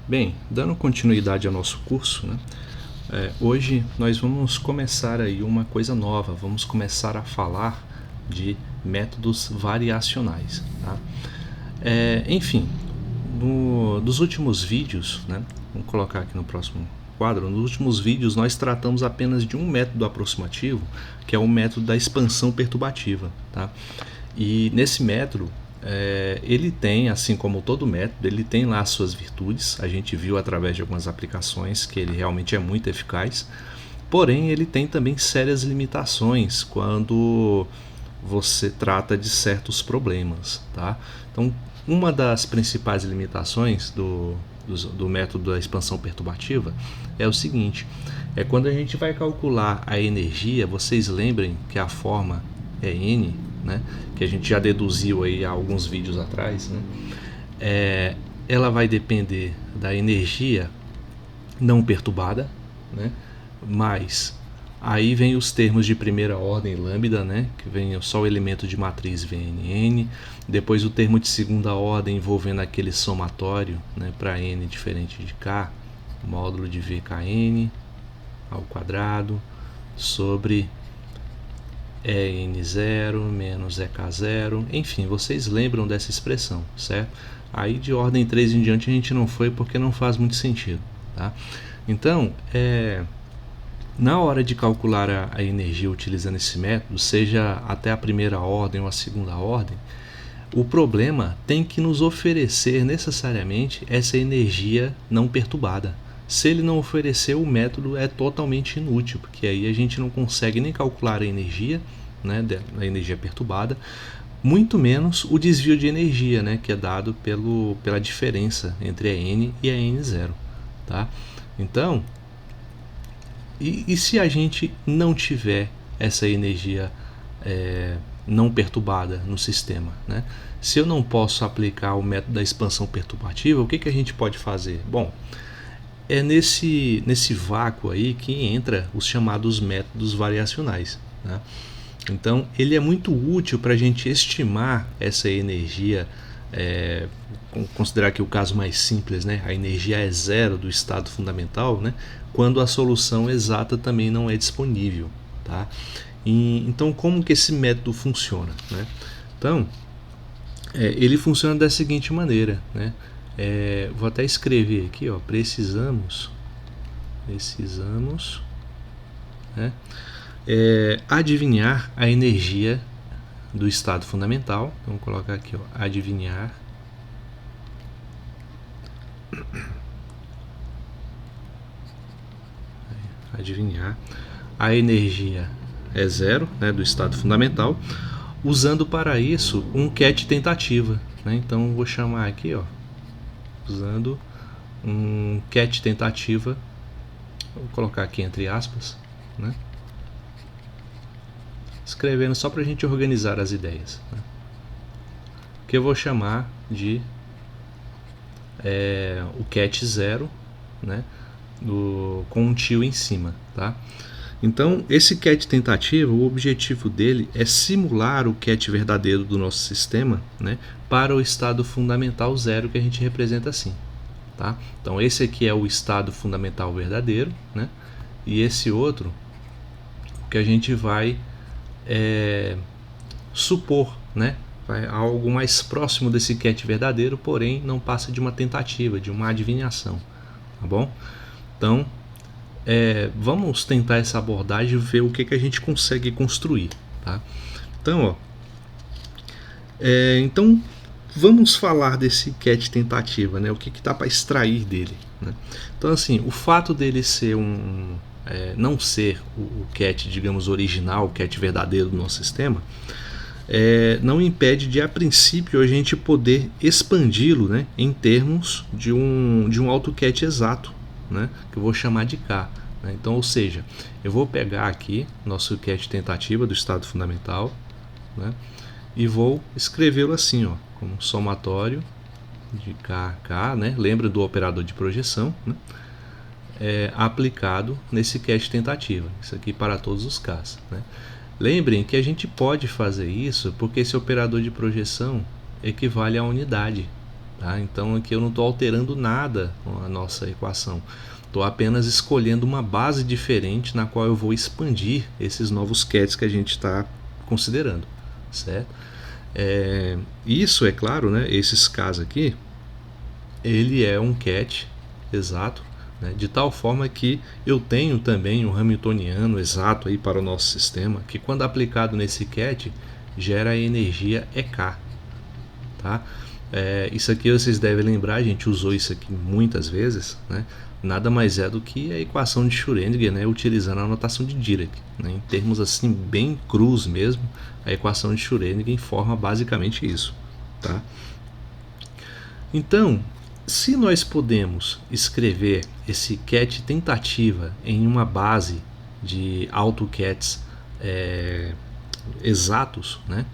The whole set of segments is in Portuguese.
Bem, dando continuidade ao nosso curso, né, hoje nós vamos começar aí uma coisa nova, vamos começar a falar de métodos variacionais. Tá? Enfim, dos últimos vídeos, né, vamos colocar aqui no próximo quadro, nos últimos vídeos nós tratamos apenas de um método aproximativo, que é o método da expansão perturbativa. Tá? E nesse método, ele tem, assim como todo método, ele tem lá as suas virtudes. A gente viu através de algumas aplicações que ele realmente é muito eficaz. Porém, ele tem também sérias limitações quando você trata de certos problemas. Tá? Então, uma das principais limitações do método da expansão perturbativa é o seguinte: é quando a gente vai calcular a energia. Vocês lembrem que a forma é N, né, que a gente já deduziu aí há alguns vídeos atrás, né, ela vai depender da energia não perturbada, né, mas aí vem os termos de primeira ordem lambda, né, que vem só o elemento de matriz VNN, depois o termo de segunda ordem envolvendo aquele somatório, né, para n diferente de k, módulo de VKN ao quadrado sobre EN0 menos EK0, enfim, vocês lembram dessa expressão, certo? Aí de ordem 3 em diante a gente não foi porque não faz muito sentido, tá? Então, na hora de calcular a energia utilizando esse método, seja até a primeira ordem ou a segunda ordem, o problema tem que nos oferecer necessariamente essa energia não perturbada. Se ele não oferecer, o método é totalmente inútil, porque aí a gente não consegue nem calcular a energia, né, a energia perturbada, muito menos o desvio de energia, né, que é dado pela diferença entre a N e a N0. Tá? Então, e se a gente não tiver essa energia não perturbada no sistema, né? Se eu não posso aplicar o método da expansão perturbativa, o que a gente pode fazer? Bom, é nesse vácuo aí que entra os chamados métodos variacionais, né? Então, ele é muito útil para a gente estimar essa energia, considerar que o caso mais simples, né, a energia é zero do estado fundamental, né, quando a solução exata também não é disponível. Tá? Então, como que esse método funciona? Né? Então, ele funciona da seguinte maneira, né? Vou até escrever aqui, ó, precisamos, né, adivinhar a energia do estado fundamental. Vamos colocar aqui, ó, adivinhar a energia é zero, né, do estado fundamental, usando para isso um cat tentativa, né? Então vou chamar aqui, ó, usando um cat tentativa, vou colocar aqui entre aspas, né, escrevendo só para a gente organizar as ideias, né, que eu vou chamar de o cat 0, né, com um tio em cima. Tá? Então, esse cat tentativa, o objetivo dele é simular o cat verdadeiro do nosso sistema, né, para o estado fundamental zero, que a gente representa assim. Tá? Então, esse aqui é o estado fundamental verdadeiro, né, e esse outro que a gente vai supor, né, algo mais próximo desse cat verdadeiro, porém não passa de uma tentativa, de uma adivinhação. Tá bom? Então, vamos tentar essa abordagem e ver o que a gente consegue construir. Tá? Então, ó, então vamos falar desse cat tentativa, né? O que dá para extrair dele, né? Então, assim, o fato dele ser não ser o cat, digamos, original, o cat verdadeiro do nosso sistema, não impede de, a princípio, a gente poder expandi-lo, né, em termos de um AutoCAD exato, né, que eu vou chamar de K. Né? Então, ou seja, eu vou pegar aqui nosso CAD tentativa do estado fundamental, né, e vou escrevê-lo assim, ó, como somatório de KK, né, lembra do operador de projeção, né, aplicado nesse CAD tentativa. Isso aqui para todos os Ks. Né? Lembrem que a gente pode fazer isso porque esse operador de projeção equivale à unidade. tá? Então aqui eu não estou alterando nada com a nossa equação, estou apenas escolhendo uma base diferente na qual eu vou expandir esses novos cats que a gente está considerando, certo? Isso é claro, né? Esses casos aqui, ele é um cat exato, né? De tal forma que eu tenho também um Hamiltoniano exato aí para o nosso sistema, que quando aplicado nesse cat gera a energia EK, tá? Isso aqui vocês devem lembrar, a gente usou isso aqui muitas vezes, né? Nada mais é do que a equação de Schrödinger, né? Utilizando a notação de Dirac, né? Em termos assim bem crus mesmo, a equação de Schrödinger informa basicamente isso, tá? Então, se nós podemos escrever esse cat tentativa em uma base de AutoCats exatos, né?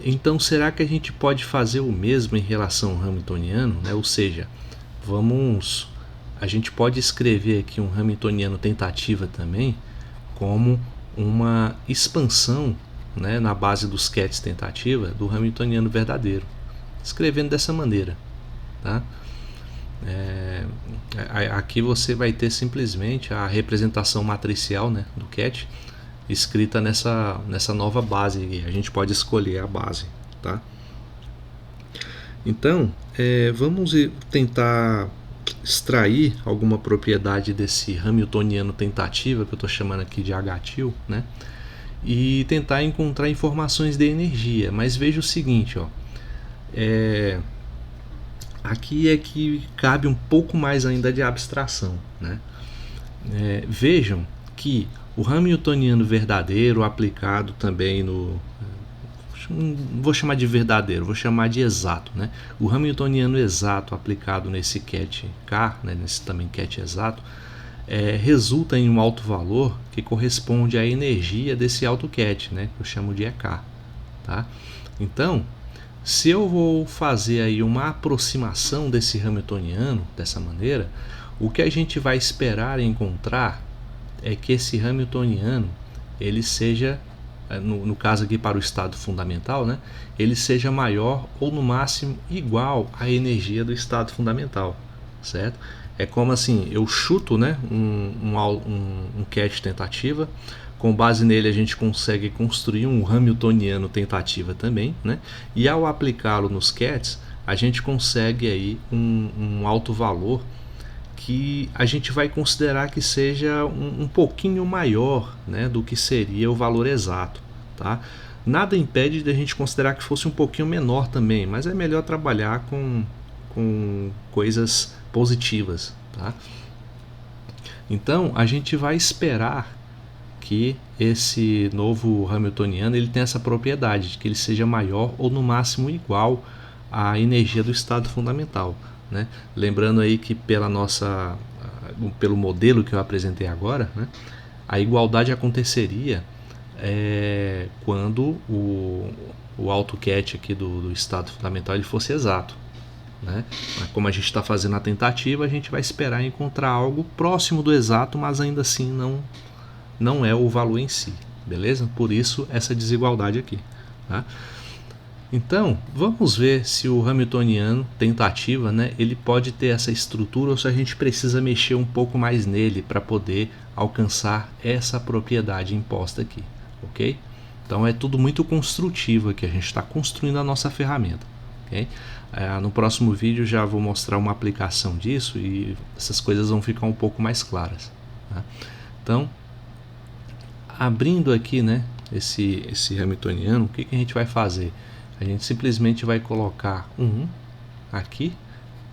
Então, será que a gente pode fazer o mesmo em relação ao Hamiltoniano, né? Ou seja, a gente pode escrever aqui um Hamiltoniano tentativa também como uma expansão, né, na base dos cats tentativa do Hamiltoniano verdadeiro, escrevendo dessa maneira, tá? Aqui você vai ter simplesmente a representação matricial, né, do cat escrita nessa nova base, e a gente pode escolher a base, tá? Então, vamos tentar extrair alguma propriedade desse Hamiltoniano tentativa, que eu estou chamando aqui de H-til, né? E tentar encontrar informações de energia. Mas veja o seguinte, ó, aqui é que cabe um pouco mais ainda de abstração, né? Vejam que o Hamiltoniano verdadeiro aplicado também no... não vou chamar de verdadeiro, vou chamar de exato, né? O Hamiltoniano exato aplicado nesse cat K, né, nesse também cat exato, resulta em um alto valor que corresponde à energia desse alto cat, né, que eu chamo de EK, tá? Então, se eu vou fazer aí uma aproximação desse Hamiltoniano dessa maneira, o que a gente vai esperar encontrar é que esse Hamiltoniano ele seja, no caso aqui para o estado fundamental, né, ele seja maior ou no máximo igual à energia do estado fundamental, certo? É como assim, eu chuto, né, um cat tentativa, com base nele a gente consegue construir um Hamiltoniano tentativa também, né, e ao aplicá-lo nos cats a gente consegue aí um alto valor que a gente vai considerar que seja um pouquinho maior, né, do que seria o valor exato, tá? Nada impede de a gente considerar que fosse um pouquinho menor também, mas é melhor trabalhar com coisas positivas, tá? Então a gente vai esperar que esse novo Hamiltoniano ele tenha essa propriedade de que ele seja maior ou no máximo igual à energia do estado fundamental, né? Lembrando aí que pelo modelo que eu apresentei agora, né, a igualdade aconteceria quando o AutoCat aqui do estado fundamental ele fosse exato, né? Como a gente está fazendo a tentativa, a gente vai esperar encontrar algo próximo do exato, mas ainda assim não é o valor em si, beleza? Por isso essa desigualdade aqui, tá? Então, vamos ver se o Hamiltoniano tentativa, né, ele pode ter essa estrutura ou se a gente precisa mexer um pouco mais nele para poder alcançar essa propriedade imposta aqui, ok? Então é tudo muito construtivo aqui, a gente está construindo a nossa ferramenta, ok? No próximo vídeo já vou mostrar uma aplicação disso e essas coisas vão ficar um pouco mais claras, tá? Então, abrindo aqui, né, esse Hamiltoniano, o que a gente vai fazer? A gente simplesmente vai colocar um 1 aqui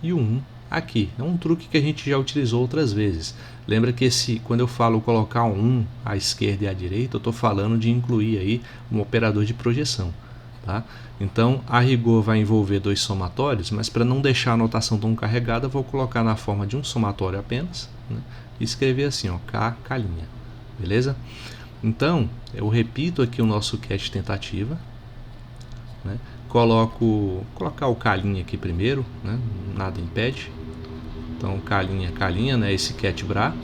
e um 1 aqui. É um truque que a gente já utilizou outras vezes. Lembra que quando eu falo colocar um 1 à esquerda e à direita, eu estou falando de incluir aí um operador de projeção, tá? Então, a rigor vai envolver dois somatórios, mas para não deixar a notação tão carregada, eu vou colocar na forma de um somatório apenas, né, e escrever assim, ó, K, K', beleza? Então, eu repito aqui o nosso cat tentativa, né? Colocar o K' aqui primeiro, né? Nada impede. Então K', né? Esse cat bra,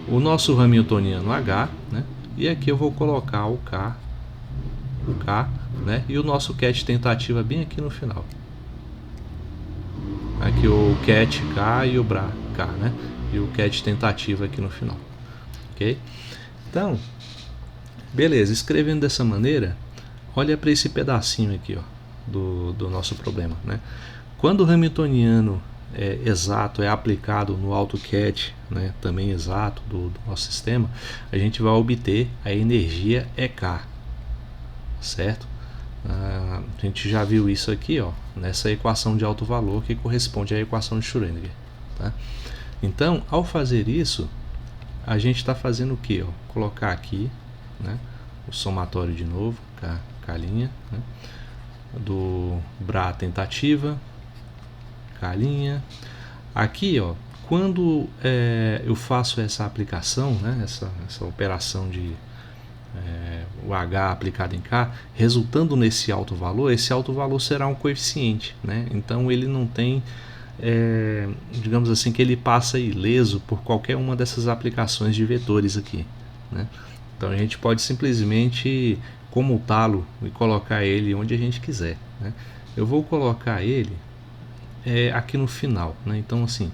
o nosso Hamiltoniano H, né? E aqui eu vou colocar o K, né? E o nosso cat tentativa bem aqui no final. aqui o cat K e o bra K, né? E o cat tentativa aqui no final, ok? Então, beleza, escrevendo dessa maneira, olha para esse pedacinho aqui, ó, do nosso problema, né? Quando o hamiltoniano exato é aplicado no AutoCAD, né, também exato do nosso sistema, a gente vai obter a energia EK, certo? A gente já viu isso aqui, ó, nessa equação de alto valor que corresponde à equação de Schrödinger, tá? Então, ao fazer isso, a gente está fazendo o que? Colocar aqui, né, o somatório de novo, K', né, do Bra tentativa, K'. Aqui, ó, quando eu faço essa aplicação, né, essa operação de o H aplicado em K, resultando nesse alto valor, esse alto valor será um coeficiente, né? Então ele não tem, digamos assim, que ele passa ileso por qualquer uma dessas aplicações de vetores aqui, né? Então a gente pode simplesmente comutá-lo e colocar ele onde a gente quiser, né? Eu vou colocar ele aqui no final, né? Então assim,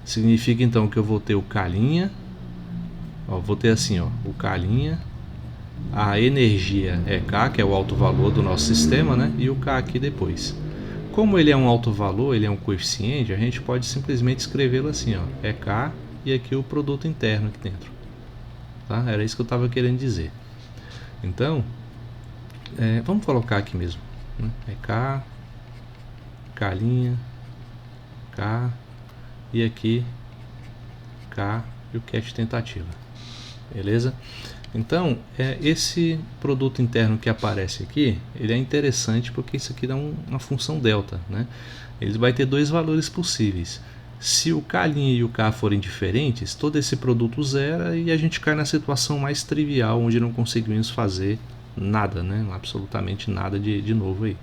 significa então que eu vou ter o K', ó, vou ter assim, ó, o K', a energia é K, que é o alto valor do nosso sistema, né? E o K aqui depois. Como ele é um alto valor, ele é um coeficiente, a gente pode simplesmente escrevê-lo assim, ó, é K e aqui o produto interno aqui dentro, tá? Era isso que eu estava querendo dizer. Então, vamos colocar aqui mesmo, né? É K, K', K e aqui K e o cat tentativa, beleza? Então, esse produto interno que aparece aqui, ele é interessante porque isso aqui dá uma função delta, né? Ele vai ter dois valores possíveis. Se o K' e o K forem diferentes, todo esse produto zera e a gente cai na situação mais trivial, onde não conseguimos fazer nada, né? Absolutamente nada de novo aí.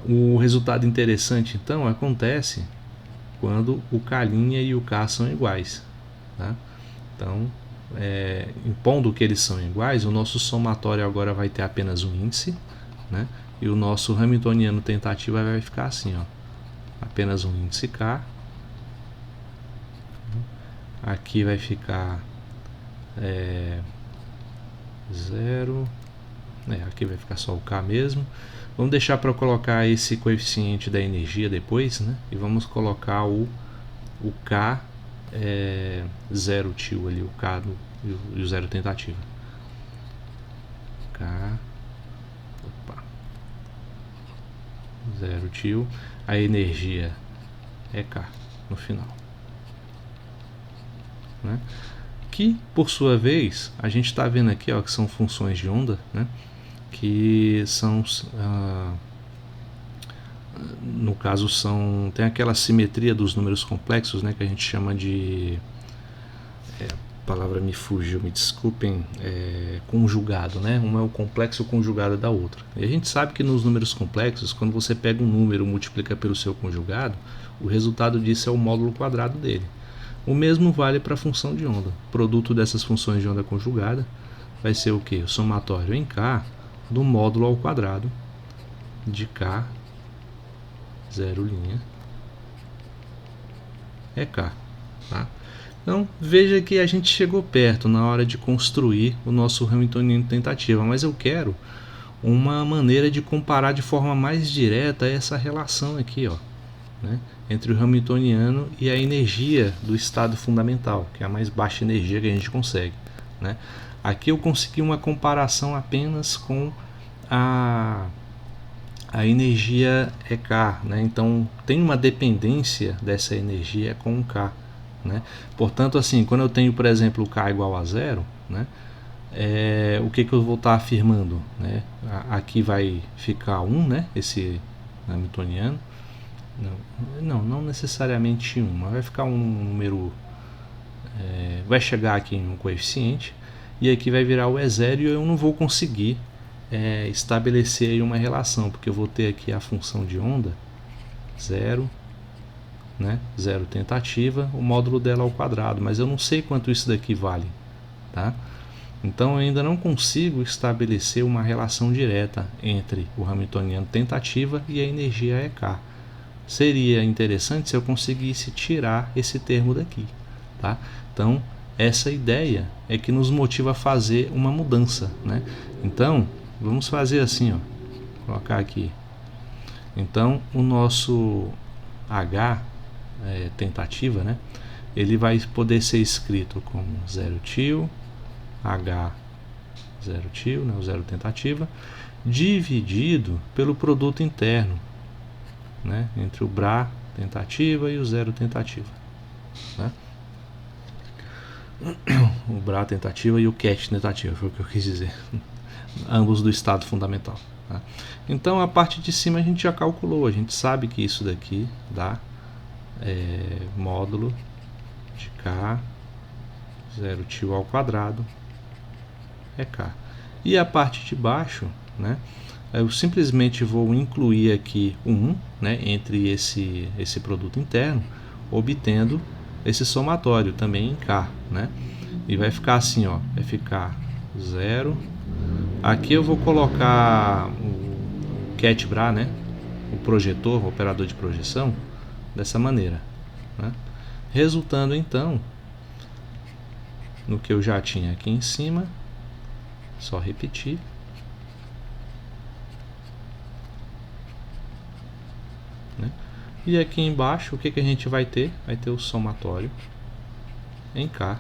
O resultado interessante, então, acontece quando o K' e o K são iguais, tá? Então, impondo que eles são iguais, o nosso somatório agora vai ter apenas um índice, né? E o nosso hamiltoniano tentativa vai ficar assim, ó, apenas um índice K. Aqui vai ficar 0, aqui vai ficar só o K mesmo. Vamos deixar para colocar esse coeficiente da energia depois, né? E vamos colocar o K 0 tio ali, o K e o 0 tentativa. K, 0 tio, a energia é K no final, né? Que por sua vez a gente está vendo aqui, ó, que são funções de onda, né? Que são no caso tem aquela simetria dos números complexos, né, que a gente chama de a palavra me fugiu, me desculpem, conjugado, né? Um é o complexo conjugado da outra. E a gente sabe que nos números complexos, quando você pega um número e multiplica pelo seu conjugado, o resultado disso é o módulo quadrado dele. O mesmo vale para a função de onda. O produto dessas funções de onda conjugada vai ser o que? O somatório em K do módulo ao quadrado de K 0' é K, tá? Então veja que a gente chegou perto na hora de construir o nosso hamiltoniano tentativa, mas eu quero uma maneira de comparar de forma mais direta essa relação aqui, ó, né, entre o hamiltoniano e a energia do estado fundamental, que é a mais baixa energia que a gente consegue, né? Aqui eu consegui uma comparação apenas com a energia EK, né? Então tem uma dependência dessa energia com o K, né? Portanto, assim, quando eu tenho, por exemplo, o K igual a 0, né, o que eu vou estar afirmando, né? Aqui vai ficar 1, né, esse hamiltoniano. Não necessariamente 1, mas vai ficar um número, vai chegar aqui em um coeficiente, e aqui vai virar o E0 e eu não vou conseguir estabelecer aí uma relação, porque eu vou ter aqui a função de onda 0, né, 0 tentativa, o módulo dela ao quadrado, mas eu não sei quanto isso daqui vale, tá? Então eu ainda não consigo estabelecer uma relação direta entre o hamiltoniano tentativa e a energia EK. Seria interessante se eu conseguisse tirar esse termo daqui, tá? Então essa ideia é que nos motiva a fazer uma mudança, né? Então vamos fazer assim, ó, colocar aqui. Então o nosso H tentativa, né? Ele vai poder ser escrito como 0 tio, H 0 tio, né? O 0 tentativa, dividido pelo produto interno, né? Entre o Bra tentativa e o 0 tentativa, né? O Bra tentativa e o Cat tentativa, foi o que eu quis dizer. Ambos do estado fundamental. Tá? Então a parte de cima a gente já calculou, a gente sabe que isso daqui dá módulo de K 0 tio ao quadrado é K. E a parte de baixo, né, eu simplesmente vou incluir aqui 1, né, entre esse produto interno, obtendo esse somatório também em K, né? E vai ficar assim, ó, vai ficar 0. Aqui eu vou colocar o Cat Bra, né, o projetor, o operador de projeção, dessa maneira, né? Resultando então no que eu já tinha aqui em cima, só repetir, né? E aqui embaixo o que a gente vai ter? Vai ter o somatório em K.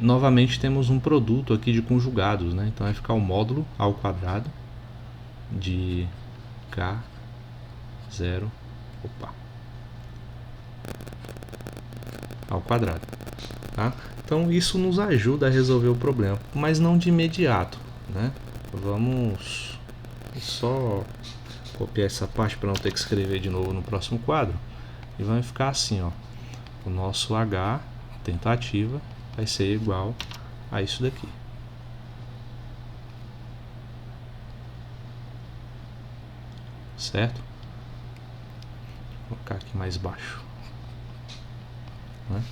Novamente temos um produto aqui de conjugados, né? Então vai ficar o módulo ao quadrado de K 0 ao quadrado, tá? Então isso nos ajuda a resolver o problema, mas não de imediato, né? Vamos só copiar essa parte para não ter que escrever de novo no próximo quadro, e vai ficar assim, ó, o nosso H tentativa vai ser igual a isso daqui. Certo? Vou colocar aqui mais baixo, né?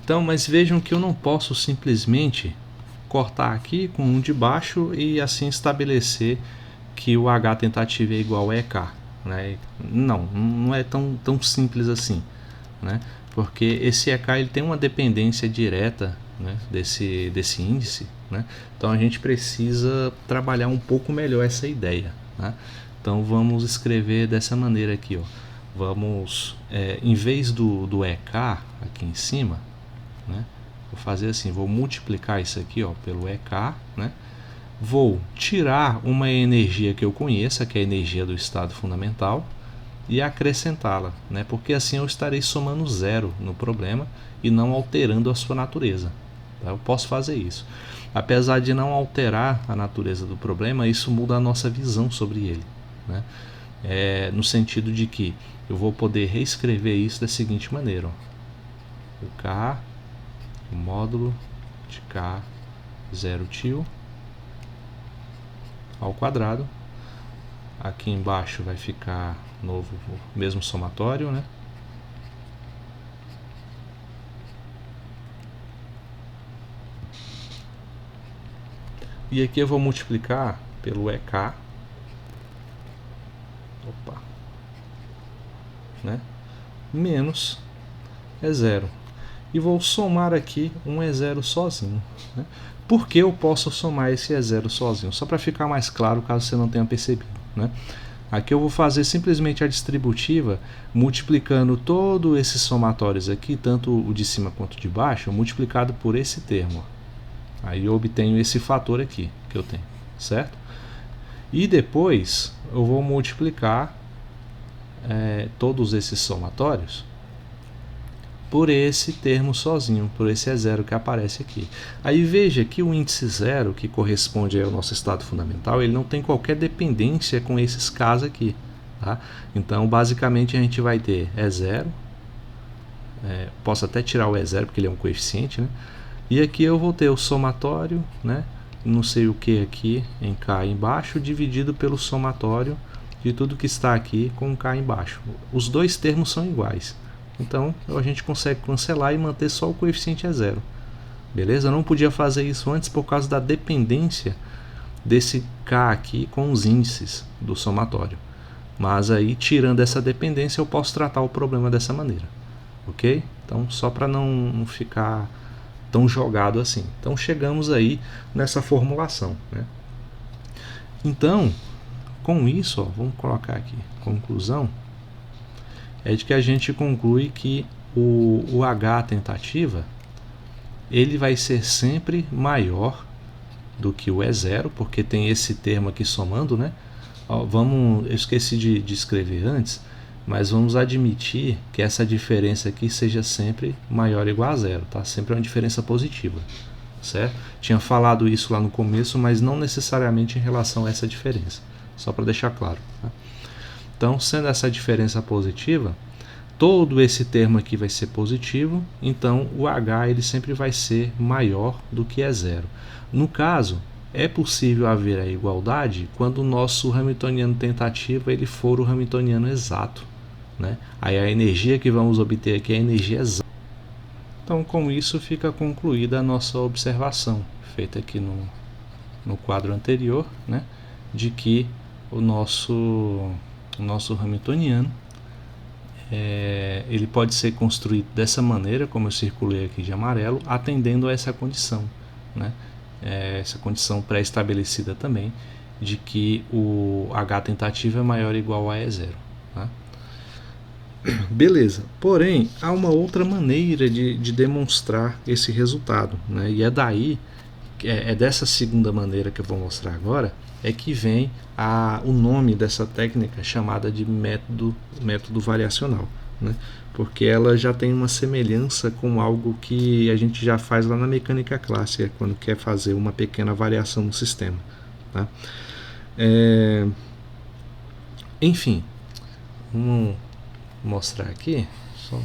Então, mas vejam que eu não posso simplesmente cortar aqui com um de baixo e assim estabelecer que o H tentativa é igual a EK, né? Não é tão simples assim, né? Porque esse EK ele tem uma dependência direta, né, desse índice, né? Então a gente precisa trabalhar um pouco melhor essa ideia, né? Então vamos escrever dessa maneira aqui, ó. Vamos, em vez do EK aqui em cima, né, vou fazer assim, vou multiplicar isso aqui, ó, pelo EK, né? Vou tirar uma energia que eu conheça, que é a energia do estado fundamental, e acrescentá-la, né? Porque assim eu estarei somando zero no problema e não alterando a sua natureza, tá? Eu posso fazer isso. Apesar de não alterar a natureza do problema, isso muda a nossa visão sobre ele, né? No sentido de que eu vou poder reescrever isso da seguinte maneira, ó. O K, o módulo de K 0 tio ao quadrado. Aqui embaixo vai ficar novo, mesmo somatório, né? E aqui eu vou multiplicar pelo EK, né? Menos E0. E vou somar aqui um E0 sozinho, né? Por que eu posso somar esse E0 sozinho? Só para ficar mais claro, caso você não tenha percebido, né? Aqui eu vou fazer simplesmente a distributiva multiplicando todos esses somatórios aqui, tanto o de cima quanto o de baixo, multiplicado por esse termo. Aí eu obtenho esse fator aqui que eu tenho, certo? E depois eu vou multiplicar todos esses somatórios por esse termo sozinho, por esse E0 que aparece aqui. Aí veja que o índice 0, que corresponde ao nosso estado fundamental, ele não tem qualquer dependência com esses Ks aqui, tá? Então, basicamente, a gente vai ter E0, posso até tirar o E0 porque ele é um coeficiente, né? E aqui eu vou ter o somatório, né? Não sei o que aqui em K embaixo, dividido pelo somatório de tudo que está aqui com K embaixo. Os dois termos são iguais. Então a gente consegue cancelar e manter só o coeficiente E0. beleza? Eu não podia fazer isso antes por causa da dependência desse K aqui com os índices do somatório. Mas aí, tirando essa dependência, eu posso tratar o problema dessa maneira, ok? Então, só para não ficar tão jogado assim. Então, chegamos aí nessa formulação, né? Então, com isso, ó, vamos colocar aqui, conclusão, é de que a gente conclui que o H tentativa, ele vai ser sempre maior do que o E0, porque tem esse termo aqui somando, né? Ó, eu esqueci de escrever antes, mas vamos admitir que essa diferença aqui seja sempre maior ou igual a zero, tá? Sempre uma diferença positiva, certo? Tinha falado isso lá no começo, mas não necessariamente em relação a essa diferença, só para deixar claro, tá? Então, sendo essa diferença positiva, todo esse termo aqui vai ser positivo, então o H ele sempre vai ser maior do que E0. No caso, é possível haver a igualdade quando o nosso hamiltoniano tentativa ele for o hamiltoniano exato, né? Aí a energia que vamos obter aqui é a energia exata. Então, com isso fica concluída a nossa observação, feita aqui no quadro anterior, né? De que o nosso hamiltoniano ele pode ser construído dessa maneira, como eu circulei aqui de amarelo, atendendo a essa condição, né? Essa condição pré-estabelecida também, de que o H tentativa é maior ou igual a E0. Tá? Beleza, porém, há uma outra maneira de demonstrar esse resultado, né? E é daí, dessa segunda maneira que eu vou mostrar agora, é que vem o nome dessa técnica chamada de método variacional, né? Porque ela já tem uma semelhança com algo que a gente já faz lá na mecânica clássica, quando quer fazer uma pequena variação no sistema, tá? Enfim, vamos mostrar aqui, só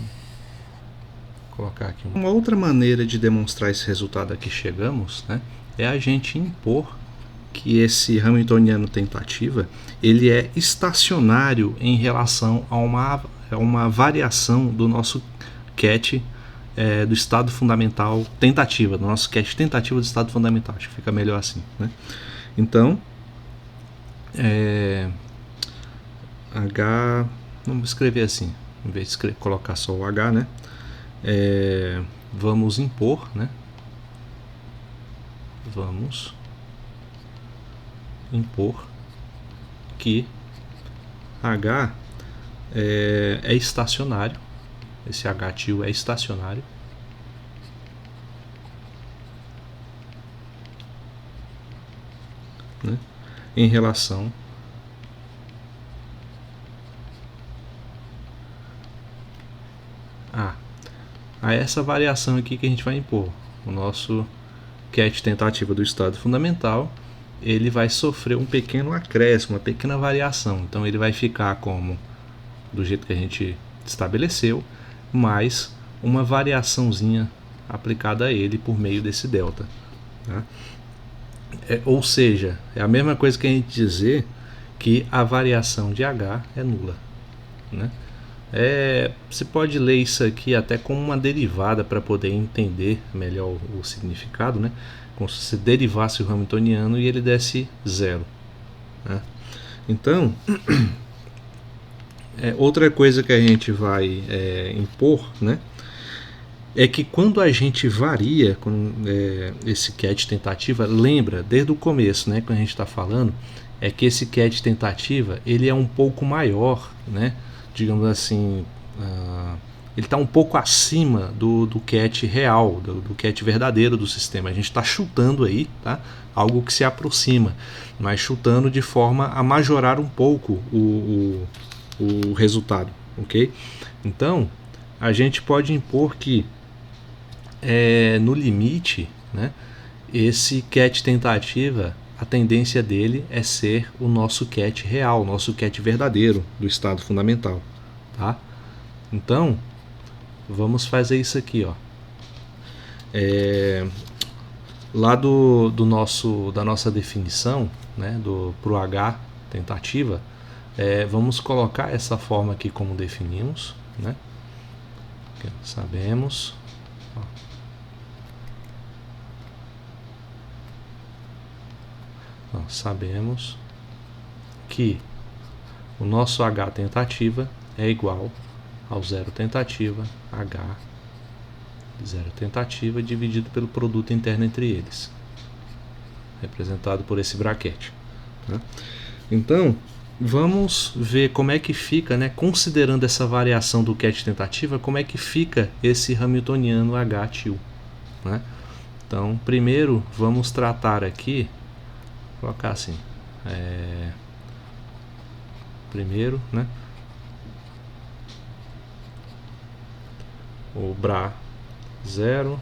colocar aqui uma outra maneira de demonstrar esse resultado a que chegamos, né? É a gente impor que esse hamiltoniano tentativa ele é estacionário em relação a uma variação do nosso ket do estado fundamental tentativa, do nosso ket tentativa do estado fundamental. Acho que fica melhor assim, né? Então, H, vamos escrever assim, em vez de colocar só o H, né? Vamos impor, né? Vamos impor que H é estacionário, esse H tio é estacionário, né, em relação a essa variação aqui que a gente vai impor. O nosso ket tentativa do estado fundamental ele vai sofrer um pequeno acréscimo, uma pequena variação. Então ele vai ficar como do jeito que a gente estabeleceu, mais uma variaçãozinha aplicada a ele por meio desse delta, tá? Ou seja, é a mesma coisa que a gente dizer que a variação de H é nula, né? Você pode ler isso aqui até como uma derivada para poder entender melhor o significado, né? Como se você derivasse o hamiltoniano e ele desse zero, né? Então, outra coisa que a gente vai impor, né, é que quando a gente varia com esse ket tentativa, lembra, desde o começo, né, quando a gente está falando, é que esse ket tentativa ele é um pouco maior, né, digamos assim, ele está um pouco acima do ket real, do ket verdadeiro do sistema. A gente está chutando aí, tá? Algo que se aproxima, mas chutando de forma a majorar um pouco o resultado, ok? Então, a gente pode impor que no limite, né, esse ket tentativa, a tendência dele é ser o nosso ket real, o nosso ket verdadeiro do estado fundamental, tá? Então, vamos fazer isso aqui, ó. Lá da nossa definição, né, pro H tentativa, vamos colocar essa forma aqui como definimos, né? Sabemos, ó, Então, sabemos que o nosso H tentativa é igual ao 0 tentativa H 0 tentativa dividido pelo produto interno entre eles, representado por esse braquete, né? Então, vamos ver como é que fica, né, considerando essa variação do ket tentativa, como é que fica esse hamiltoniano H til, né? Então, primeiro vamos tratar aqui, vou colocar assim, primeiro, né, o Bra 0,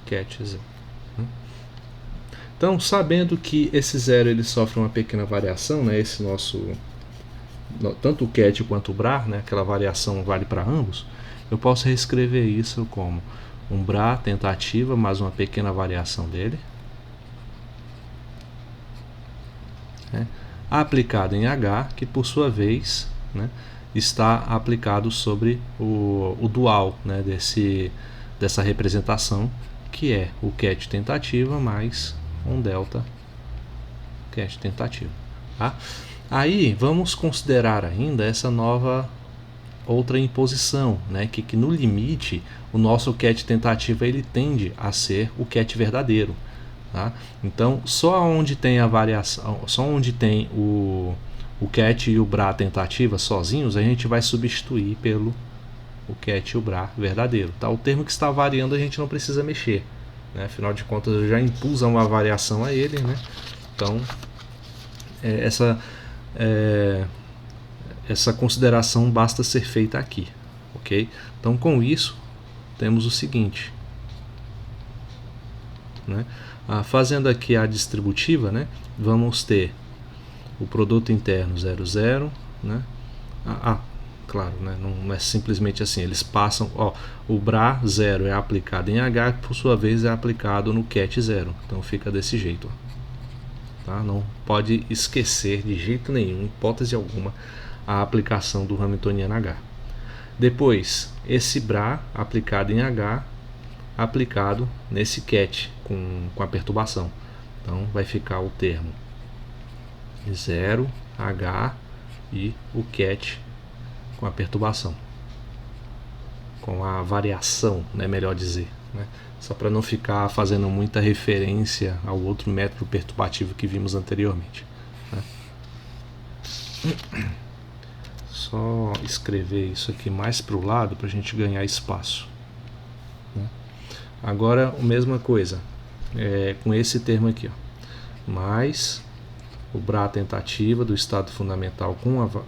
ket 0. Então, sabendo que esse 0 ele sofre uma pequena variação, né, esse nosso, tanto o ket quanto o Bra, né, aquela variação vale para ambos, eu posso reescrever isso como um Bra tentativa mais uma pequena variação dele, né, aplicado em H, que por sua vez, né, está aplicado sobre o dual, né, dessa representação, que é o ket tentativa mais um delta ket tentativa, tá? Aí vamos considerar ainda essa nova outra imposição, né, que no limite o nosso ket tentativa ele tende a ser o ket verdadeiro, tá? Então só onde tem a variação, só onde tem o ket e o Bra tentativa sozinhos, a gente vai substituir pelo o ket e o Bra verdadeiro, tá? O termo que está variando a gente não precisa mexer, né? Afinal de contas eu já impus uma variação a ele, né? Então essa consideração basta ser feita aqui, ok? Então com isso temos o seguinte, né? Fazendo aqui a distributiva, né, vamos ter o produto interno 0, 0, né? Claro, né, não é simplesmente assim, eles passam, ó, o Bra 0 é aplicado em H, que por sua vez é aplicado no ket 0, então fica desse jeito, ó, tá? Não pode esquecer de jeito nenhum, hipótese alguma, a aplicação do hamiltoniano H. Depois, esse Bra aplicado em H, aplicado nesse ket com a perturbação, então vai ficar o termo 0, H e o ket com a perturbação, com a variação, né, melhor dizer, né, só para não ficar fazendo muita referência ao outro método perturbativo que vimos anteriormente, né. Só escrever isso aqui mais para o lado para a gente ganhar espaço, né. Agora a mesma coisa com esse termo aqui, ó, mais o Bra tentativa do estado fundamental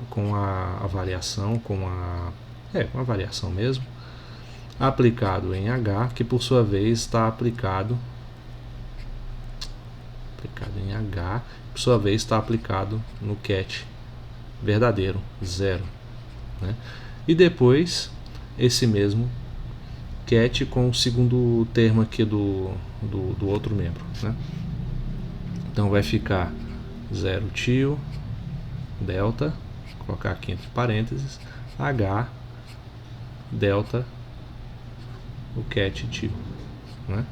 com a variação, com uma variação mesmo, aplicado em H, que por sua vez está aplicado em H, por sua vez está aplicado no ket verdadeiro, 0, né? E depois esse mesmo ket com o segundo termo aqui do outro membro, né? Então vai ficar 0 til delta, vou colocar aqui entre parênteses, H delta o ket til, né?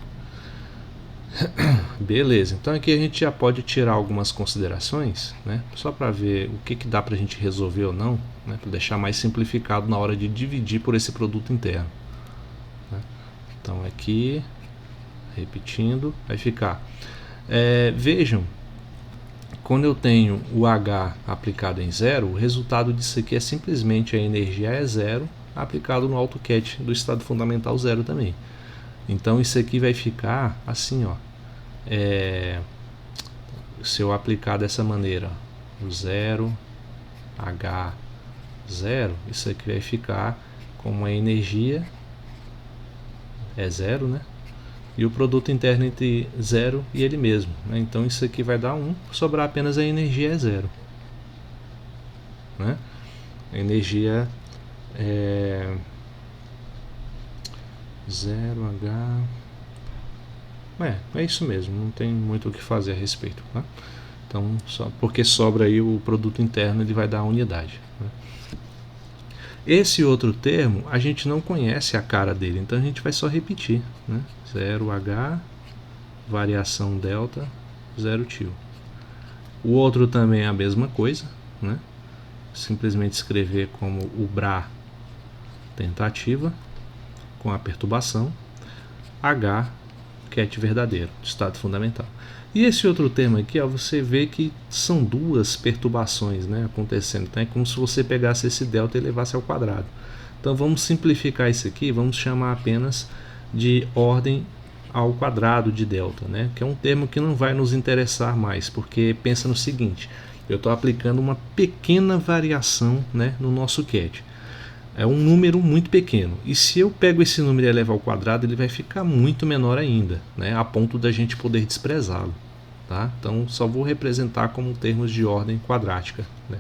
Beleza, então aqui a gente já pode tirar algumas considerações, né, só para ver o que dá para a gente resolver ou não, né, para deixar mais simplificado na hora de dividir por esse produto interno, né? Então aqui, repetindo, vai ficar, vejam, quando eu tenho o H aplicado em 0, o resultado disso aqui é simplesmente a energia é 0 aplicado no AutoCAD do estado fundamental 0 também. Então isso aqui vai ficar assim, ó, se eu aplicar dessa maneira, o 0, H 0, isso aqui vai ficar como a energia é 0, né? E o produto interno entre 0 e ele mesmo, né? Então isso aqui vai dar 1, sobrar apenas a energia é 0, né? A energia é 0H, é isso mesmo, não tem muito o que fazer a respeito, tá? Então, só porque sobra aí o produto interno, ele vai dar a unidade, né? Esse outro termo, a gente não conhece a cara dele, então a gente vai só repetir, né? 0H, variação delta, 0 til. O outro também é a mesma coisa, né? Simplesmente escrever como o BRA tentativa com a perturbação, H cat verdadeiro, estado fundamental. E esse outro termo aqui, ó, você vê que são duas perturbações, né, acontecendo. Então é como se você pegasse esse delta e levasse ao quadrado. Então vamos simplificar isso aqui, vamos chamar apenas de ordem ao quadrado de delta, né, que é um termo que não vai nos interessar mais, porque pensa no seguinte: eu estou aplicando uma pequena variação, né, no nosso cat. É um número muito pequeno, e se eu pego esse número e elevo ao quadrado, ele vai ficar muito menor ainda, né, a ponto da gente poder desprezá-lo, tá? Então só vou representar como termos de ordem quadrática, né,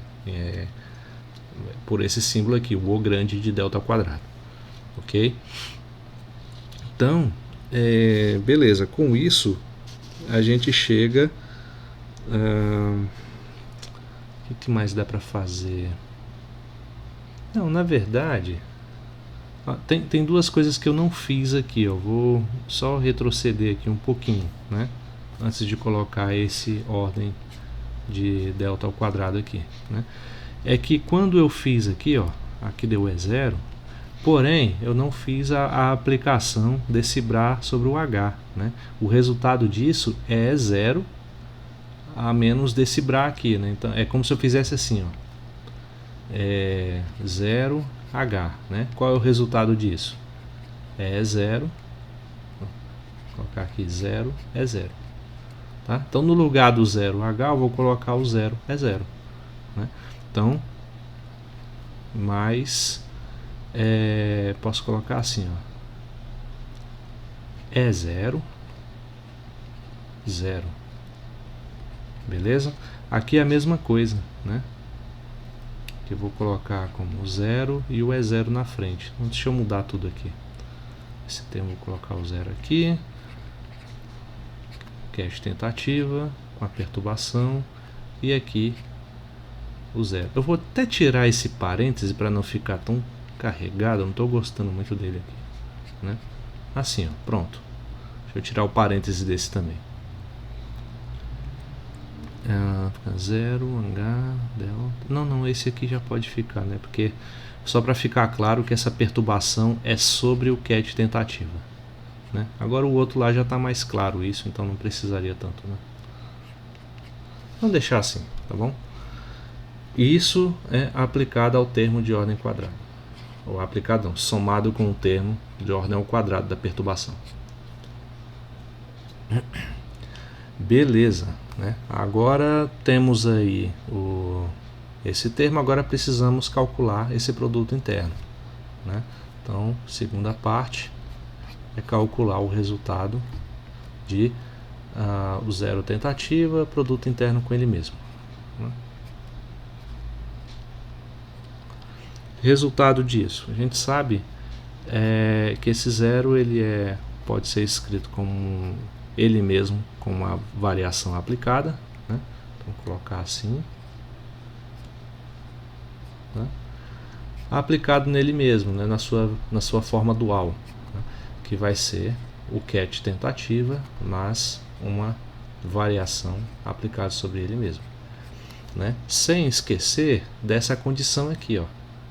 por esse símbolo aqui, o O grande de delta ao quadrado, ok? Então, beleza, com isso a gente chega... o que mais dá para fazer? Não, na verdade, tem duas coisas que eu não fiz aqui. Eu vou só retroceder aqui um pouquinho, né? Antes de colocar esse ordem de delta ao quadrado aqui, né? É que quando eu fiz aqui, ó, aqui deu E0, porém eu não fiz a aplicação desse BRA sobre o H, né? O resultado disso é E0 a menos desse BRA aqui, né? Então é como se eu fizesse assim, ó. 0H, né? Qual é o resultado disso? É 0. Vou colocar aqui 0 é 0. Tá? Então no lugar do 0H eu vou colocar o 0 é 0. Né? Então, mais posso colocar assim, ó. É 0, 0. Beleza? Aqui é a mesma coisa, né? Que eu vou colocar como 0 e o E0 na frente. Então, deixa eu mudar tudo aqui. Esse termo vou colocar o 0 aqui. Cat tentativa com a perturbação. E aqui o 0. Eu vou até tirar esse parêntese para não ficar tão carregado. Eu não estou gostando muito dele aqui, né? Assim, ó, pronto. Deixa eu tirar o parêntese desse também. 0, H, delta. Não, esse aqui já pode ficar, né? Porque só para ficar claro que essa perturbação é sobre o cat tentativa, né? Agora o outro lá já está mais claro isso, então não precisaria tanto, né? Vamos deixar assim, tá bom? Isso é aplicado ao termo de ordem quadrada, ou aplicado não, somado com o termo de ordem ao quadrado da perturbação. Beleza, né? Agora temos aí esse termo, agora precisamos calcular esse produto interno, né? Então, segunda parte é calcular o resultado de o 0 tentativa, produto interno com ele mesmo, né? Resultado disso, a gente sabe que esse 0 ele pode ser escrito como ele mesmo com uma variação aplicada, né? Então colocar assim, né? Aplicado nele mesmo, né? na sua forma dual, né? Que vai ser o cat tentativa, mas uma variação aplicada sobre ele mesmo, né? Sem esquecer dessa condição aqui, ó,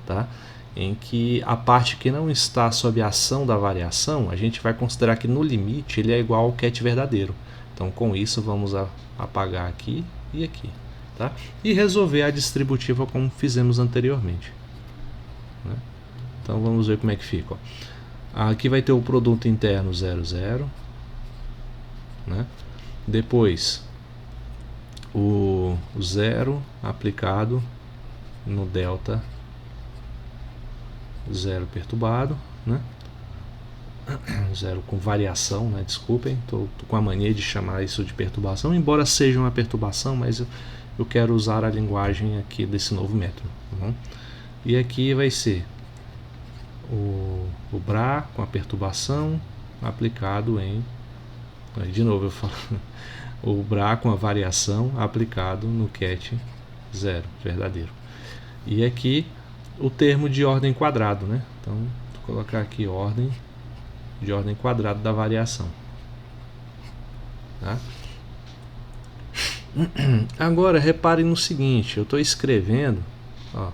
tá? Em que a parte que não está sob a ação da variação, a gente vai considerar que no limite ele é igual ao cat verdadeiro. Então com isso vamos apagar aqui e aqui, tá? E resolver a distributiva como fizemos anteriormente, né? Então vamos ver como é que fica, ó. Aqui vai ter o produto interno 0, 0, né? Depois o 0 aplicado no delta 0 perturbado, né? 0 com variação, né? Desculpem, tô com a mania de chamar isso de perturbação, embora seja uma perturbação, mas eu quero usar a linguagem aqui desse novo método, tá bom? E aqui vai ser o BRA com a perturbação aplicado em... De novo eu falo... o BRA com a variação aplicado no cat 0, verdadeiro. E aqui o termo de ordem quadrado, né? Então, vou colocar aqui ordem de ordem quadrada da variação, tá? Agora reparem no seguinte, eu estou escrevendo, ó,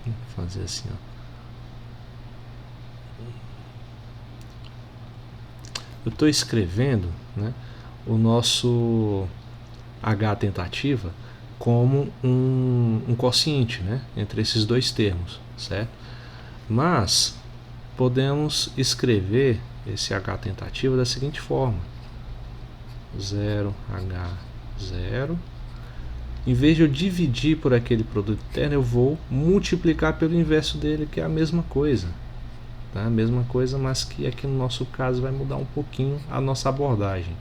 vou fazer assim, ó. Eu estou escrevendo, né, o nosso H tentativa como um quociente, né, entre esses dois termos, certo? Mas podemos escrever esse H tentativa da seguinte forma: 0H0. Em vez de eu dividir por aquele produto interno, eu vou multiplicar pelo inverso dele, que é a mesma coisa. Tá? A mesma coisa, mas que aqui no nosso caso vai mudar um pouquinho a nossa abordagem,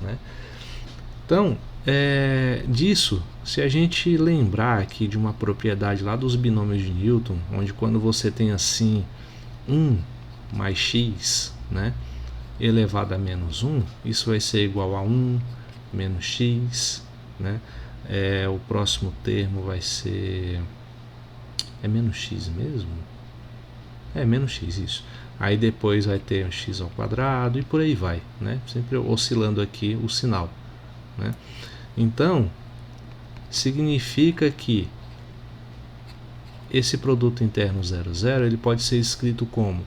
né? Então, disso, se a gente lembrar aqui de uma propriedade lá dos binômios de Newton, onde quando você tem assim 1 mais x, né, elevado a menos 1, isso vai ser igual a 1 menos x, né? O próximo termo vai ser... é menos x mesmo? É menos x, isso. Aí depois vai ter um x ao quadrado e por aí vai, né? Sempre oscilando aqui o sinal, né? Então, significa que esse produto interno 0,0 ele pode ser escrito como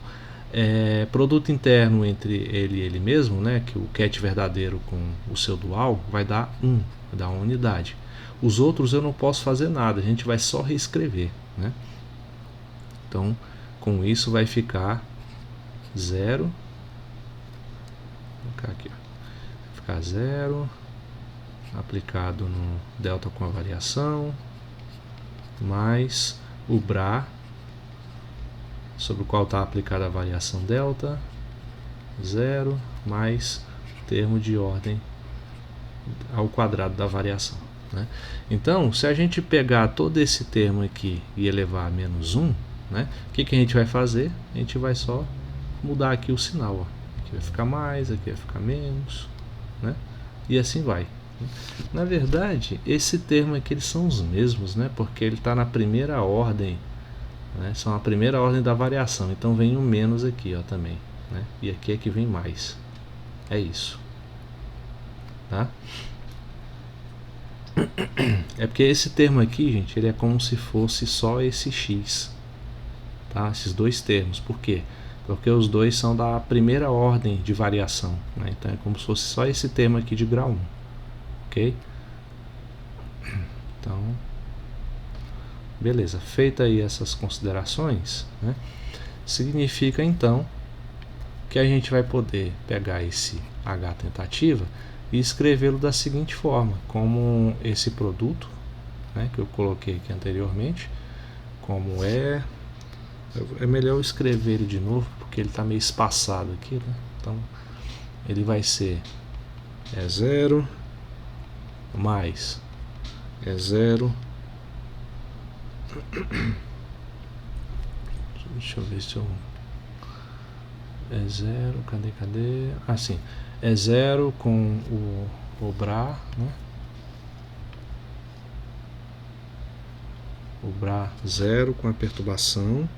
produto interno entre ele e ele mesmo, né? Que o ket verdadeiro com o seu dual vai dar 1, vai dar uma unidade. Os outros eu não posso fazer nada, a gente vai só reescrever, né? Então, com isso vai ficar 0, vou colocar aqui, ó. Vai ficar 0 aplicado no delta com a variação, mais o Bra, sobre o qual está aplicada a variação delta, 0, mais termo de ordem ao quadrado da variação, né? Então, se a gente pegar todo esse termo aqui e elevar a menos 1, né, o que a gente vai fazer? A gente vai só mudar aqui o sinal, ó. Aqui vai ficar mais, aqui vai ficar menos, né? E assim vai. Na verdade, esse termo aqui eles são os mesmos, né? Porque ele está na primeira ordem, né? São a primeira ordem da variação. Então vem um menos aqui, ó, também, né? E aqui é que vem mais. É isso, tá? É porque esse termo aqui, gente, ele é como se fosse só esse x, tá? Esses dois termos. Por quê? Porque os dois são da primeira ordem de variação, né? Então é como se fosse só esse termo aqui de grau 1. Ok? Então, beleza. Feita aí essas considerações, né, significa então que a gente vai poder pegar esse H tentativa e escrevê-lo da seguinte forma, como esse produto, né, que eu coloquei aqui anteriormente, como é melhor eu escrever ele de novo, porque ele está meio espaçado aqui, né? Então, ele vai ser 0 mais 0. Deixa eu ver se eu... 0, cadê? Ah, sim. 0 com o Bra, né? O Bra 0 com a perturbação.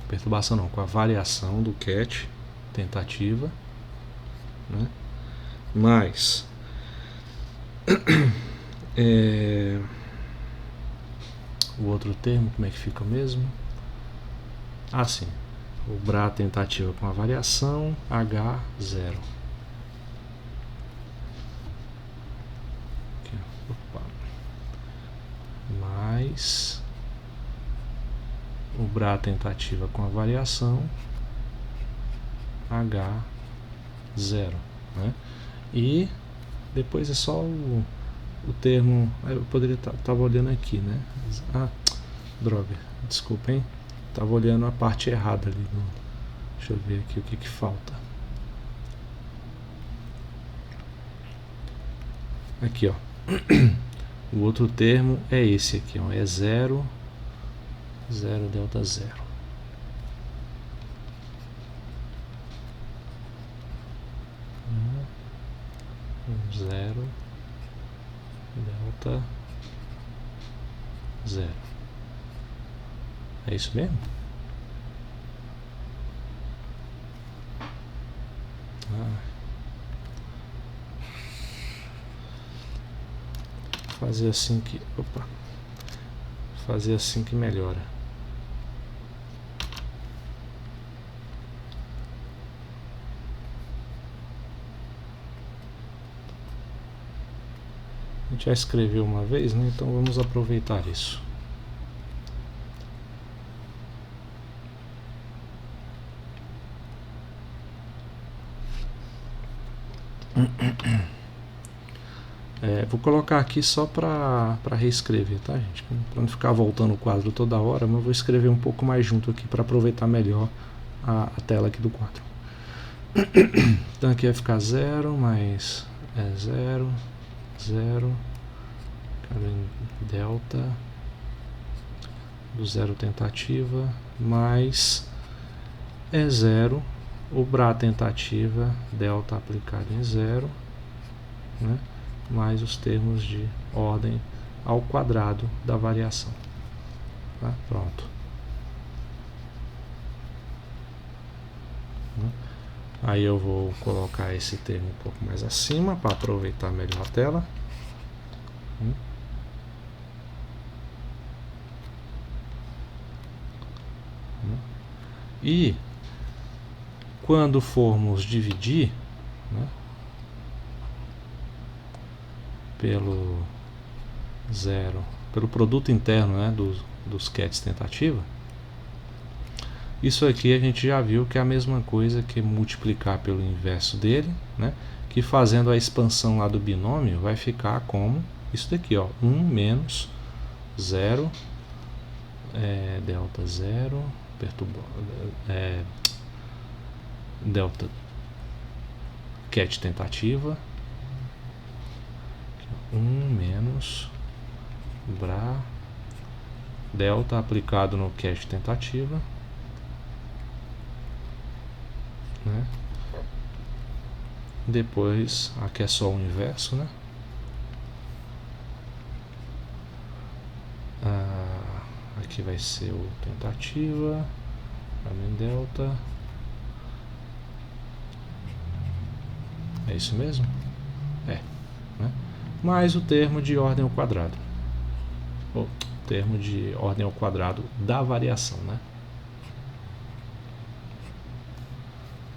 Perturbação não, com a variação do ket tentativa, né? Mais o outro termo, como é que fica mesmo? Ah, sim. O Bra tentativa com a variação H0. Aqui, opa. Mais o Bra tentativa com a variação H0, né? E depois é só o termo... Eu poderia tava olhando aqui, né? Ah, droga, desculpa, hein? Tava olhando a parte errada ali. Deixa eu ver aqui o que falta. Aqui, ó. O outro termo é esse aqui, ó. É 0, 0 delta 0. 0 delta 0. É isso mesmo? fazer assim que... Opa! Fazer assim que melhora. A gente já escreveu uma vez, né? Então vamos aproveitar isso. Vou colocar aqui só para reescrever, tá, gente? Para não ficar voltando o quadro toda hora, mas vou escrever um pouco mais junto aqui para aproveitar melhor a tela aqui do quadro. Então aqui vai ficar 0 mais 0, 0, delta do 0 tentativa mais 0, o Bra tentativa, delta aplicado em 0, né? Mais os termos de ordem ao quadrado da variação. Tá? Pronto. Aí eu vou colocar esse termo um pouco mais acima para aproveitar melhor a tela. E quando formos dividir, né, pelo zero, pelo produto interno, né, dos cats tentativa, isso aqui a gente já viu que é a mesma coisa que multiplicar pelo inverso dele, né, que fazendo a expansão lá do binômio vai ficar como isso daqui, ó, 1 menos 0, delta 0, delta cat tentativa, 1 menos Bra delta aplicado no cat tentativa, né? Depois aqui é só o inverso, né? Aqui vai ser o tentativa, delta. É isso mesmo? Né? Mais o termo de ordem ao quadrado. O termo de ordem ao quadrado da variação, né?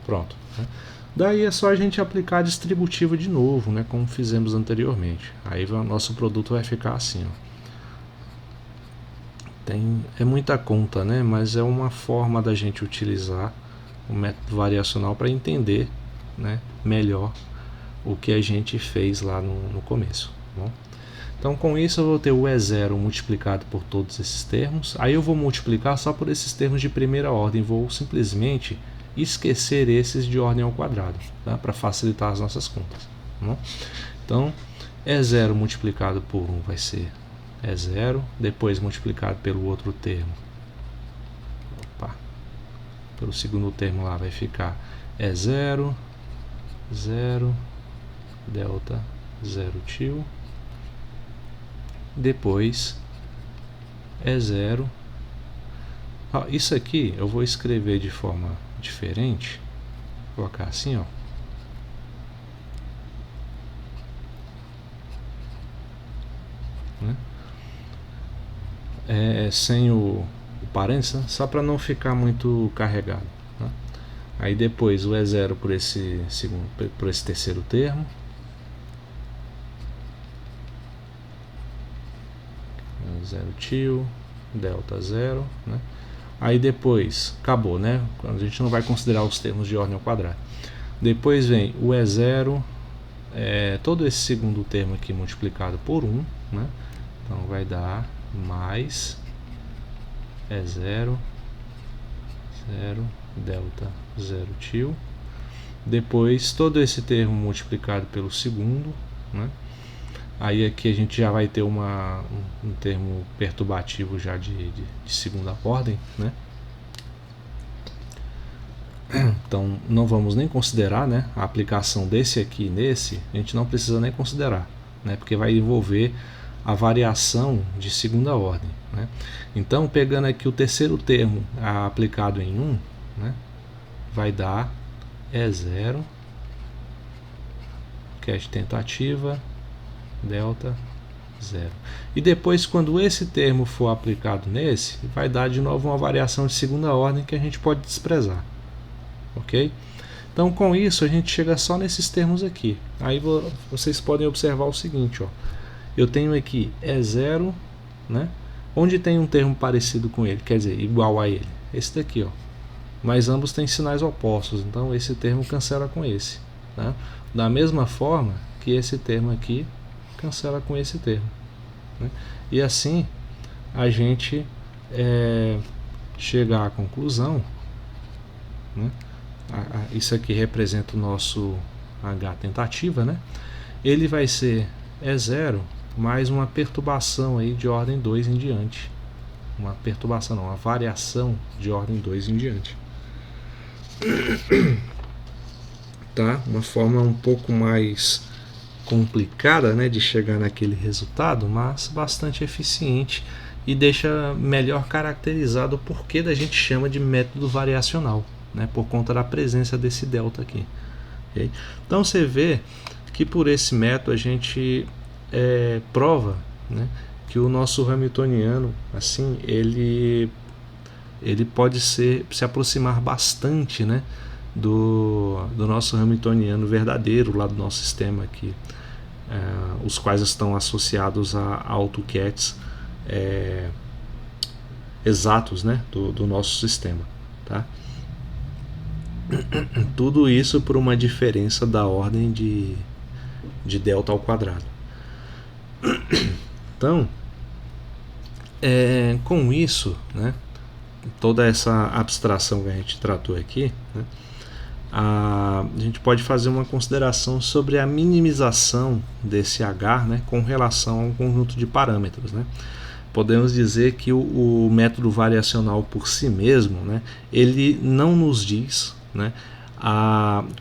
Pronto. Né? Daí é só a gente aplicar a distributiva de novo, né? Como fizemos anteriormente. Aí o nosso produto vai ficar assim, ó. É muita conta, né? Mas é uma forma da gente utilizar o método variacional para entender, né, melhor o que a gente fez lá no começo. Tá bom? Então com isso eu vou ter o E0 multiplicado por todos esses termos. Aí eu vou multiplicar só por esses termos de primeira ordem. Vou simplesmente esquecer esses de ordem ao quadrado, tá? Para facilitar as nossas contas. Tá bom? Então E0 multiplicado por 1 vai ser E0, depois multiplicado pelo outro termo, pelo segundo termo lá vai ficar E0, 0, delta 0 tio, depois E0. Isso aqui eu vou escrever de forma diferente, vou colocar assim, ó. Né? Sem o parênteses, só para não ficar muito carregado. Tá? Aí depois o E0 por esse terceiro termo, 0 tio, delta 0, né? Aí depois acabou, né? A gente não vai considerar os termos de ordem ao quadrado. Depois vem o E0, todo esse segundo termo aqui multiplicado por 1, né? Então vai dar mais E0, 0, delta 0 tio. Depois todo esse termo multiplicado pelo segundo, né? Aí aqui a gente já vai ter um termo perturbativo já de segunda ordem, né? Então não vamos nem considerar, né, a aplicação desse aqui nesse, a gente não precisa nem considerar, né, porque vai envolver a variação de segunda ordem, né? Então pegando aqui o terceiro termo aplicado em 1, né, vai dar E0, cat tentativa, delta 0. E depois, quando esse termo for aplicado nesse, vai dar de novo uma variação de segunda ordem que a gente pode desprezar. Ok? Então, com isso, a gente chega só nesses termos aqui. Aí vocês podem observar o seguinte, ó. Eu tenho aqui E0, né? Onde tem um termo parecido com ele, quer dizer, igual a ele. Esse daqui, ó. Mas ambos têm sinais opostos, então esse termo cancela com esse. Tá? Da mesma forma que esse termo aqui cancela com esse termo. Né? E assim a gente chegar à conclusão, né? Isso aqui representa o nosso H tentativa, né? Ele vai ser E0 mais uma perturbação aí de ordem 2 em diante. Uma perturbação não, uma variação de ordem 2 em diante. Tá? Uma forma um pouco mais complicada, né, de chegar naquele resultado, mas bastante eficiente e deixa melhor caracterizado o porquê da gente chama de método variacional, né, por conta da presença desse delta aqui. Okay? Então você vê que por esse método a gente prova, né, que o nosso hamiltoniano, assim, ele pode se aproximar bastante, né, do nosso hamiltoniano verdadeiro lá do nosso sistema aqui, os quais estão associados a AutoCADs exatos, né, do nosso sistema, tá? Tudo isso por uma diferença da ordem de delta ao quadrado. Então, com isso, né, toda essa abstração que a gente tratou aqui, né, a gente pode fazer uma consideração sobre a minimização desse H, né, com relação a um conjunto de parâmetros, né. Podemos dizer que o método variacional por si mesmo, né, ele não nos diz, né,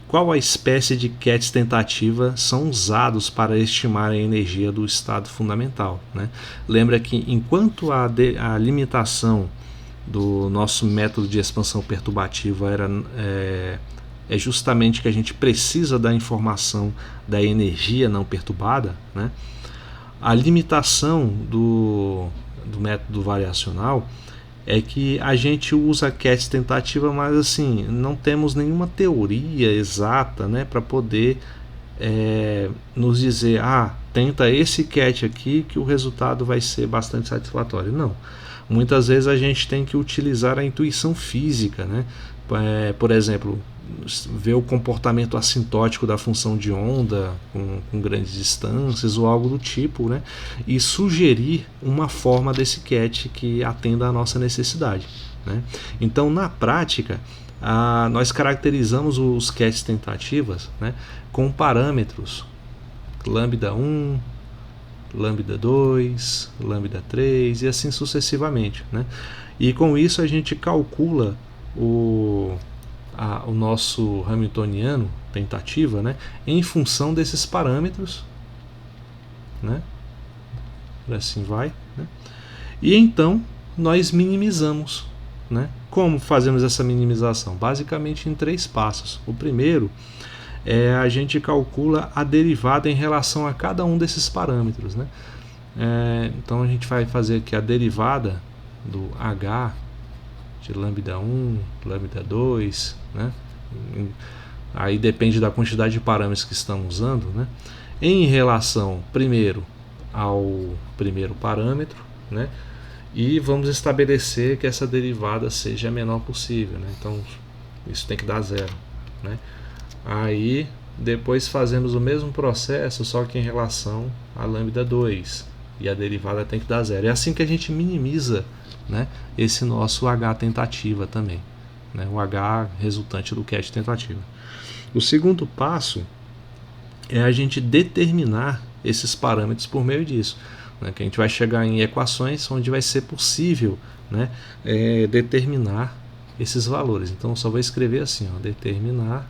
qual a espécie de CADs tentativa são usados para estimar a energia do estado fundamental, né. Lembra que enquanto a limitação do nosso método de expansão perturbativa é justamente que a gente precisa da informação da energia não perturbada, né? A limitação do método variacional é que a gente usa a CADs tentativa, mas assim, não temos nenhuma teoria exata, né, para poder nos dizer, tenta esse CAD aqui que o resultado vai ser bastante satisfatório. Não. Muitas vezes a gente tem que utilizar a intuição física, né? Por exemplo, ver o comportamento assintótico da função de onda com grandes distâncias ou algo do tipo, né? E sugerir uma forma desse CAD que atenda à nossa necessidade, né? Então, na prática, nós caracterizamos os CADs tentativas, né, com parâmetros lambda 1, lambda 2, lambda 3 e assim sucessivamente, né? E com isso a gente calcula o nosso hamiltoniano tentativa, né, em função desses parâmetros, né? Assim vai, né? E então nós minimizamos, né? Como fazemos essa minimização? Basicamente em 3 passos. O primeiro a gente calcula a derivada em relação a cada um desses parâmetros, né? Então a gente vai fazer aqui a derivada do H de lambda 1, lambda 2, né? Aí depende da quantidade de parâmetros que estamos usando, né? Em relação primeiro ao primeiro parâmetro, né? E vamos estabelecer que essa derivada seja a menor possível, né? Então isso tem que dar 0, né? Aí depois fazemos o mesmo processo, só que em relação a lambda 2, e a derivada tem que dar 0. É assim que a gente minimiza, né, esse nosso H tentativa também, né, o H resultante do CAD tentativa. O segundo passo é a gente determinar esses parâmetros por meio disso, né, que a gente vai chegar em equações onde vai ser possível, né, determinar esses valores. Então só vou escrever assim, determinar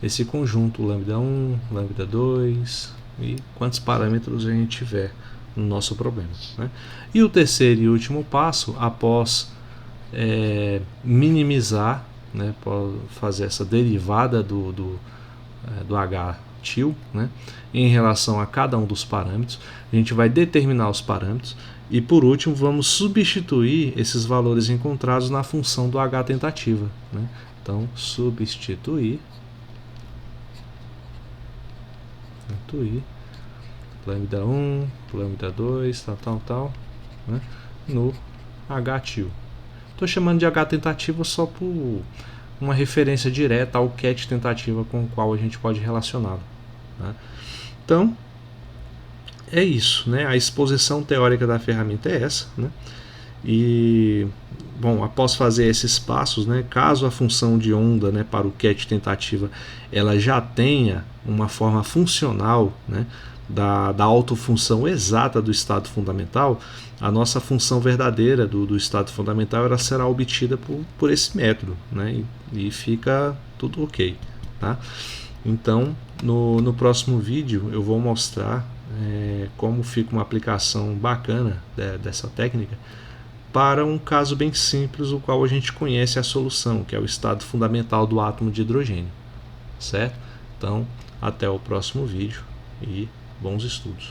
esse conjunto lambda 1, lambda 2 e quantos parâmetros a gente tiver no nosso problema, né? E o terceiro e último passo, após minimizar, né, fazer essa derivada do H til, né, em relação a cada um dos parâmetros. A gente vai determinar os parâmetros e, por último, vamos substituir esses valores encontrados na função do h tentativa, né? Então, substituir lambda 1, lambda 2, tal, né, no h til. Estou chamando de h tentativa só por uma referência direta ao cat tentativa com o qual a gente pode relacioná-lo, né? Então, é isso, né? A exposição teórica da ferramenta é essa, né? E, bom, após fazer esses passos, né, caso a função de onda, né, para o cat tentativa ela já tenha uma forma funcional, né, da autofunção exata do estado fundamental, a nossa função verdadeira do estado fundamental ela será obtida por esse método, né, e fica tudo ok, tá? Então, no próximo vídeo eu vou mostrar como fica uma aplicação bacana dessa técnica para um caso bem simples, o qual a gente conhece a solução, que é o estado fundamental do átomo de hidrogênio, certo? Então, até o próximo vídeo e bons estudos.